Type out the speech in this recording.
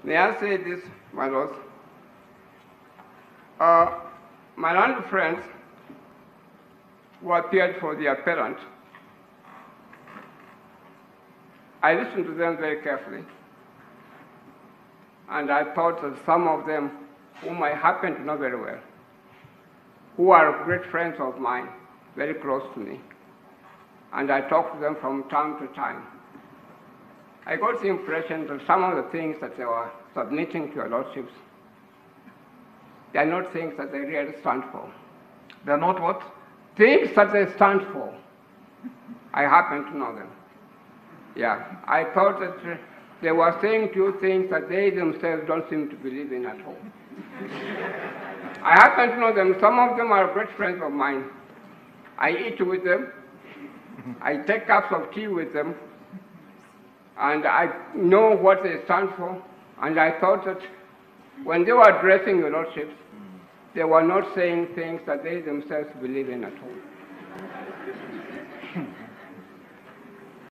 May I say this, my lord? My learned friends who appeared for the appellant, I listened to them very carefully, and I thought that some of them, whom I happen to know very well, who are great friends of mine, very close to me, and I talked to them from time to time. I got the impression that some of the things that they were submitting to your lordships, they are not things that they really stand for. They are not what? Things that they stand for. I happen to know them. Yeah, I thought that they were saying to you things that they themselves don't seem to believe in at all. I happen to know them. Some of them are great friends of mine. I eat with them. I take cups of tea with them. And I know what they stand for. And I thought that when they were addressing your lordships, they were not saying things that they themselves believe in at all.